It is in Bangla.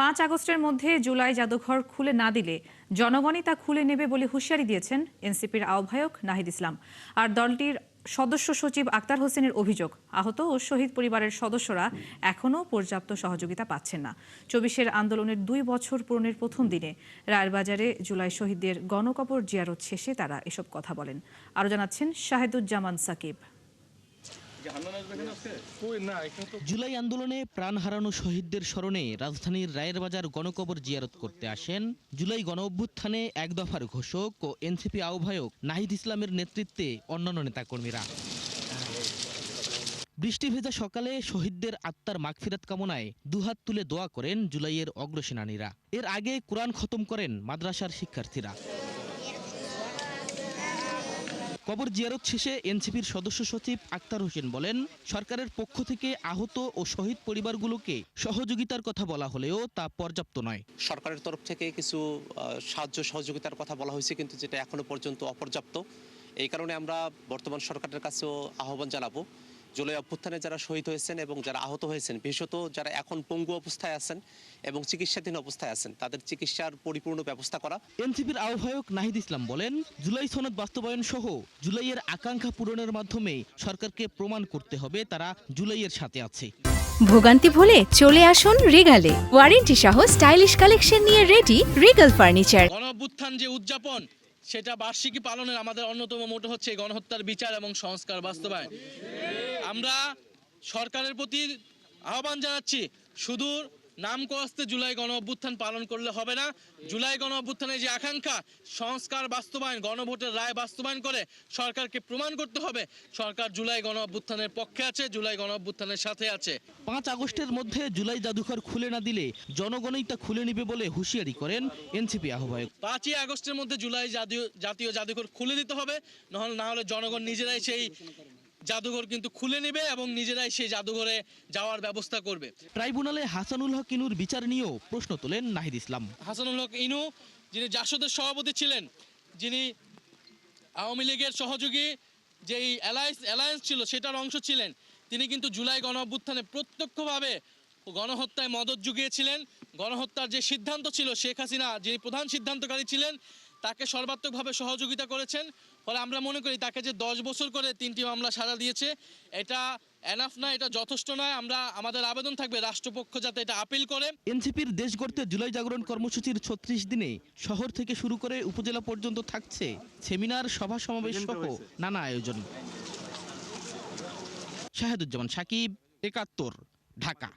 5 আগস্টের মধ্যে জুলাই জাদুঘর খুলে না দিলে জনগণই তা খুলে নেবে বলে হুঁশিয়ারি দিয়েছেন এনসিপির আহ্বায়ক নাহিদ ইসলাম। আর দলটির সদস্য সচিব আক্তার হোসেনের অভিযোগ, আহত ও শহীদ পরিবারের সদস্যরা এখনও পর্যাপ্ত সহযোগিতা পাচ্ছেন না। 24-এর আন্দোলনের 2 বছর পূরণের প্রথম দিনে রায়েরবাজারে জুলাই শহীদদের গণকবর জিয়ারত শেষে তারা এসব কথা বলেন। আরও জানাচ্ছেন শাহেদুজ্জামান সাকিব। জুলাই আন্দোলনে প্রাণ হারানো শহীদদের স্মরণে রাজধানীর রায়েরবাজার গণকবর জিয়ারত করতে আসেন জুলাই গণ অভ্যুত্থানে এক দফার ঘোষক ও এনসিপি আহ্বায়ক নাহিদ ইসলামের নেতৃত্বে অন্যান্য নেতাকর্মীরা। বৃষ্টি ভেজা সকালে শহীদদের আত্মার মাগফিরাত কামনায় দুহাত তুলে দোয়া করেন জুলাইয়ের অগ্রসেনানীরা। এর আগে কোরআন খতম করেন মাদ্রাসার শিক্ষার্থীরা। কবর জিয়ারত শেষে এনসিপির সদস্য সচিব আক্তার হোসেন বলেন, সরকারের পক্ষ থেকে আহত ও শহীদ পরিবারগুলোকে সহযোগিতার কথা বলা হলেও তা পর্যাপ্ত নয়। সরকারের তরফ থেকে কিছু সাহায্য সহযোগিতার কথা বলা হয়েছে, কিন্তু যেটা এখনো পর্যন্ত অপর্যাপ্ত। এই কারণে আমরা বর্তমান সরকারের কাছেও আহ্বান জানাবো, জুলাই অভ্যুত্থানে যারা শহীদ হয়েছেন এবং যারা আহত হয়েছেন, বিশেষত যারা এখন পঙ্গু অবস্থায় আছেন এবং চিকিৎসাধীন অবস্থায় আছেন, তাদের চিকিৎসার পরিপূর্ণ ব্যবস্থা করা। এনসিপির আহ্বায়ক নাহিদ ইসলাম বলেন, জুলাই সনদ বাস্তবায়ন সহ জুলাইয়ের আকাঙ্ক্ষা পূরণের মাধ্যমে সরকারকে প্রমাণ করতে হবে তারা জুলাইয়ের সাথে আছে। ভোগান্তি ভুলে চলে আসুন রিগালে, ওয়ারেন্টি সহ স্টাইলিশ কালেকশন নিয়ে রেডি রিগাল ফার্নিচার। গণঅভ্যুত্থান যে উদযাপন, সেটা বার্ষিকী পালনের আমাদের অন্যতম মোটো হচ্ছে গণহত্যার বিচার এবং সংস্কার বাস্তবায়ন। আমরা সরকারের প্রতি আহ্বান জানাচ্ছি, শুধু নাম কস্তে জুলাই গণ অভ্যুত্থান পালন করলে হবে না। জুলাই গণ অভ্যুত্থানের যে আকাঙ্ক্ষা, সংস্কার বাস্তবায়ন, গণভোটের রায় বাস্তবায়ন করে সরকারকে প্রমাণ করতে হবে সরকার জুলাই গণ অভ্যুত্থানের পক্ষে আছে, জুলাই গণ অভ্যুত্থানের সাথে আছে। 5 আগস্টের মধ্যে জুলাই জাদুঘর খুলে না দিলে জনগণই তা খুলে নেবে বলে হুঁশিয়ারি করেন এনসিপি আহ্বায়ক। 5 আগস্টের মধ্যে জুলাই জাতীয় জাদুঘর খুলে দিতে হবে, না হলে জনগণ নিজেরাই সেই জাদুঘর কিন্তু খুলে নেবে এবং নিজেরাই সেই জাদুঘরে যাওয়ার ব্যবস্থা করবে। ট্রাইব্যুনালে হাসানুল হক ইনুর বিচার নিয়েও প্রশ্ন তোলেন নাহিদ ইসলাম। হাসানুল হক ইনু, যিনি জাসদের সভাপতি ছিলেন, যিনি আওয়ামী লীগের সহযোগী যেই অ্যালায়েন্স ছিল সেটার অংশ ছিলেন, তিনি কিন্তু জুলাই গণ অভ্যুত্থানে প্রত্যক্ষভাবে গণহত্যায় মদত জুগিয়েছিলেন। গণহত্যার যে সিদ্ধান্ত ছিল, শেখ হাসিনা যিনি প্রধান সিদ্ধান্তকারী ছিলেন, তাকে সর্বাত্মকভাবে সহযোগিতা করেছেন। ফলে আমরা মনে করি তাকে যে 10 বছর করে 3টি মামলা সাজা দিয়েছে, এটা এনাফ না, এটা যথেষ্ট নয়। আমাদের আবেদন থাকবে রাষ্ট্রপক্ষ যাতে এটা আপিল করে। এনসিপির দেশ গড়তে জুলাই জাগরণ কর্মসূচির 36 দিনে শহর থেকে শুরু করে উপজেলা পর্যন্ত থাকছে সেমিনার, সভা সমাবেশ সহ নানা আয়োজন। শাহেদুজ্জামান সাকিব, 71, ঢাকা।